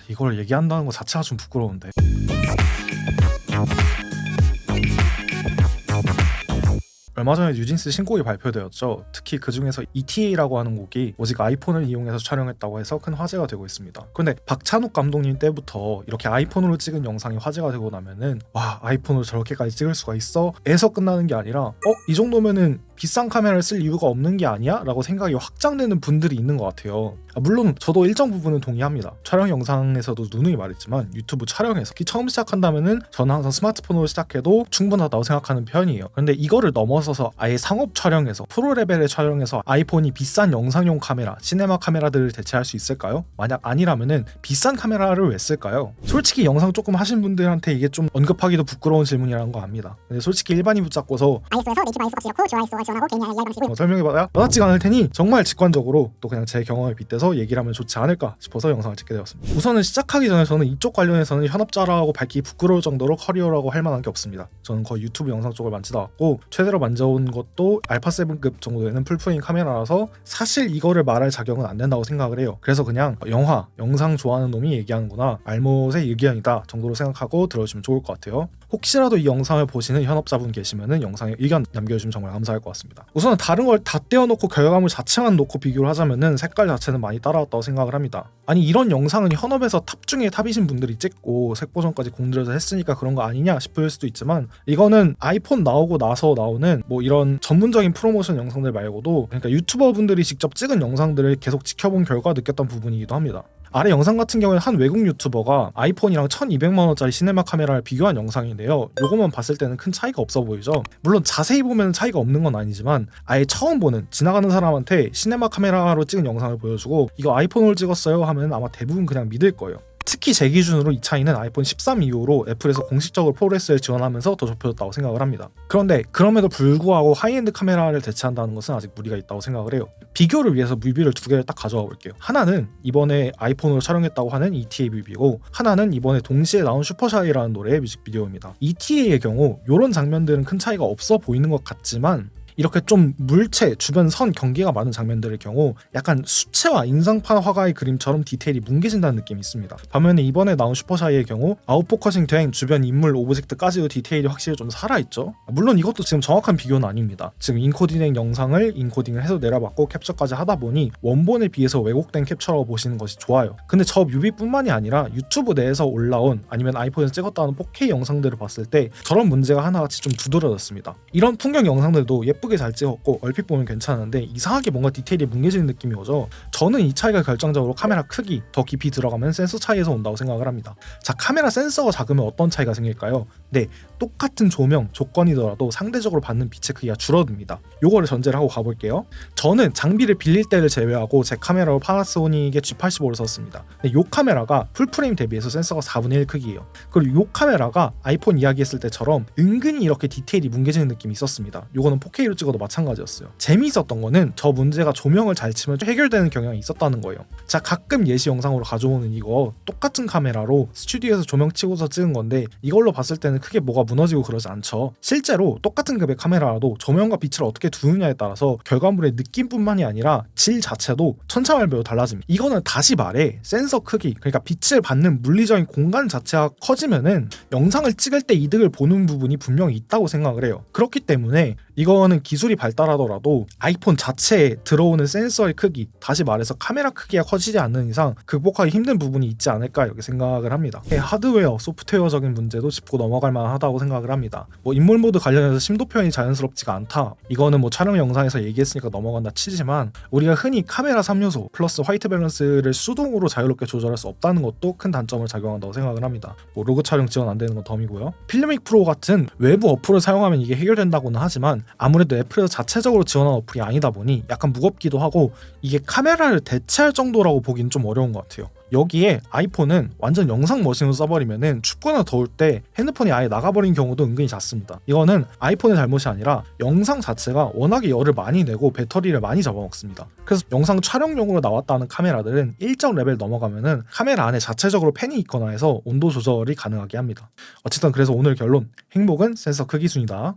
이걸 얘기한다는 거 자체가 좀 부끄러운데. 얼마 전에 뉴진스 신곡이 발표되었죠. 특히 그 중에서 ETA라고 하는 곡이 오직 아이폰을 이용해서 촬영했다고 해서 큰 화제가 되고 있습니다. 그런데 박찬욱 감독님 때부터 이렇게 아이폰으로 찍은 영상이 화제가 되고 나면은 와, 아이폰으로 저렇게까지 찍을 수가 있어? 에서 끝나는 게 아니라 이 정도면은 비싼 카메라를 쓸 이유가 없는 게 아니야? 라고 생각이 확장되는 분들이 있는 것 같아요. 물론 저도 일정 부분은 동의합니다. 촬영 영상에서도 누누이 말했지만 유튜브 촬영에서 처음 시작한다면은 저는 항상 스마트폰으로 시작해도 충분하다고 생각하는 편이에요. 그런데 이거를 넘어서서 아예 상업 촬영에서 프로 레벨의 촬영에서 아이폰이 비싼 영상용 카메라, 시네마 카메라들을 대체할 수 있을까요? 만약 아니라면은 비싼 카메라를 왜 쓸까요? 솔직히 영상 조금 하신 분들한테 이게 좀 언급하기도 부끄러운 질문이라는 거 압니다. 근데 솔직히 일반인 붙잡고서 iOS에서 네이티브 iOS 값이 이렇고 주아이소가 지원하고 개인 AI 방식을 설명해봐야 와닿지가 않을 테니 정말 직관적으로 또 그냥 제 경험에 빗대서 얘기를 하면 좋지 않을까 싶어서 영상을 찍게 되었습니다. 우선은 시작하기 전에 저는 이쪽 관련해서는 현업자라고 밝히기 부끄러울 정도로 커리어라고 할 만한 게 없습니다. 저는 거의 유튜브 영상 쪽을 만지다 왔고 최대로 만져온 것도 알파7급 정도 되는 풀프레임 카메라라서 사실 이거를 말할 자격은 안 된다고 생각을 해요. 그래서 그냥 영상 좋아하는 놈이 얘기하는구나, 알못의 의견이다 정도로 생각하고 들어주시면 좋을 것 같아요. 혹시라도 이 영상을 보시는 현업자분 계시면은 영상에 의견 남겨주시면 정말 감사할 것 같습니다. 우선은 다른 걸 다 떼어놓고 결과물 자체만 놓고 비교를 하자면은 색깔 자체는 많이 따라왔다고 생각을 합니다. 아니 이런 영상은 현업에서 탑 중에 탑이신 분들이 찍고 색 보정까지 공들여서 했으니까 그런 거 아니냐 싶을 수도 있지만 이거는 아이폰 나오고 나서 나오는 뭐 이런 전문적인 프로모션 영상들 말고도 그러니까 유튜버 분들이 직접 찍은 영상들을 계속 지켜본 결과 느꼈던 부분이기도 합니다. 아래 영상 같은 경우에는 한 외국 유튜버가 아이폰이랑 1200만원짜리 시네마 카메라를 비교한 영상인데요. 요거만 봤을 때는 큰 차이가 없어 보이죠. 물론 자세히 보면 차이가 없는 건 아니지만 아예 처음 보는 지나가는 사람한테 시네마 카메라로 찍은 영상을 보여주고 이거 아이폰으로 찍었어요 하면 아마 대부분 그냥 믿을 거예요. 특히 제 기준으로 이 차이는 아이폰 13 이후로 애플에서 공식적으로 프로레스를 지원하면서 더 좁혀졌다고 생각을 합니다. 그런데 그럼에도 불구하고 하이엔드 카메라를 대체한다는 것은 아직 무리가 있다고 생각을 해요. 비교를 위해서 뮤비를 두 개를 딱 가져와 볼게요. 하나는 이번에 아이폰으로 촬영했다고 하는 ETA 뮤비고 하나는 이번에 동시에 나온 슈퍼샤이라는 노래의 뮤직비디오입니다. ETA의 경우 이런 장면들은 큰 차이가 없어 보이는 것 같지만 이렇게 좀 물체, 주변 선 경계가 많은 장면들의 경우 약간 수채화, 인상판 화가의 그림처럼 디테일이 뭉개진다는 느낌이 있습니다. 반면에 이번에 나온 슈퍼샤이의 경우 아웃포커싱 된 주변 인물 오브젝트까지도 디테일이 확실히 좀 살아있죠. 물론 이것도 지금 정확한 비교는 아닙니다. 지금 인코딩된 영상을 인코딩을 해서 내려봤고 캡처까지 하다 보니 원본에 비해서 왜곡된 캡처라고 보시는 것이 좋아요. 근데 저 뮤비뿐만이 아니라 유튜브 내에서 올라온 아니면 아이폰에서 찍었다는 4K 영상들을 봤을 때 저런 문제가 하나같이 좀 두드러졌습니다. 이런 풍경 영상들도 예쁘게 잘 찍었고 얼핏 보면 괜찮은데 이상하게 뭔가 디테일이 뭉개지는 느낌이 오죠. 저는 이 차이가 결정적으로 카메라 크기, 더 깊이 들어가면 센서 차이에서 온다고 생각을 합니다. 자, 카메라 센서가 작으면 어떤 차이가 생길까요? 네, 똑같은 조명 조건이더라도 상대적으로 받는 빛의 크기가 줄어듭니다. 요거를 전제를 하고 가볼게요. 저는 장비를 빌릴 때를 제외하고 제 카메라로 파나소닉의 G85를 썼습니다. 근데 요 카메라가 풀프레임 대비해서 센서가 4분의 1 크기예요. 그리고 요 카메라가 아이폰 이야기했을 때처럼 은근히 이렇게 디테일이 뭉개지는 느낌이 있었습니다. 요거는 4K로 찍어도 마찬가지였어요. 재미있었던 거는 저 문제가 조명을 잘 치면 해결되는 경향이 있었다는 거예요. 자, 가끔 예시 영상으로 가져오는 이거 똑같은 카메라로 스튜디오에서 조명 치고서 찍은 건데 이걸로 봤을 때는 크게 뭐가 무너지고 그러지 않죠. 실제로 똑같은 급의 카메라라도 조명과 빛을 어떻게 두느냐에 따라서 결과물의 느낌뿐만이 아니라 질 자체도 천차만별로 달라집니다. 이거는 다시 말해 센서 크기, 그러니까 빛을 받는 물리적인 공간 자체가 커지면은 영상을 찍을 때 이득을 보는 부분이 분명히 있다고 생각을 해요. 그렇기 때문에 이거는 기술이 발달하더라도 아이폰 자체에 들어오는 센서의 크기, 다시 말해서 카메라 크기가 커지지 않는 이상 극복하기 힘든 부분이 있지 않을까 이렇게 생각을 합니다. 하드웨어, 소프트웨어적인 문제도 짚고 넘어갈 만하다고 생각을 합니다. 뭐 인물 모드 관련해서 심도 표현이 자연스럽지가 않다, 이거는 뭐 촬영 영상에서 얘기했으니까 넘어간다 치지만 우리가 흔히 카메라 3요소 플러스 화이트 밸런스를 수동으로 자유롭게 조절할 수 없다는 것도 큰 단점을 작용한다고 생각을 합니다. 뭐 로그 촬영 지원 안 되는 건 덤이고요. 필름믹 프로 같은 외부 어플을 사용하면 이게 해결된다고는 하지만 아무래도 애플에서 자체적으로 지원한 어플이 아니다 보니 약간 무겁기도 하고 이게 카메라를 대체할 정도라고 보기는 좀 어려운 것 같아요. 여기에 아이폰은 완전 영상 머신으로 써버리면은 춥거나 더울 때 핸드폰이 아예 나가버린 경우도 은근히 잦습니다. 이거는 아이폰의 잘못이 아니라 영상 자체가 워낙에 열을 많이 내고 배터리를 많이 잡아먹습니다. 그래서 영상 촬영용으로 나왔다는 카메라들은 일정 레벨 넘어가면은 카메라 안에 자체적으로 팬이 있거나 해서 온도 조절이 가능하게 합니다. 어쨌든 그래서 오늘 결론, 행복은 센서 크기 순이다.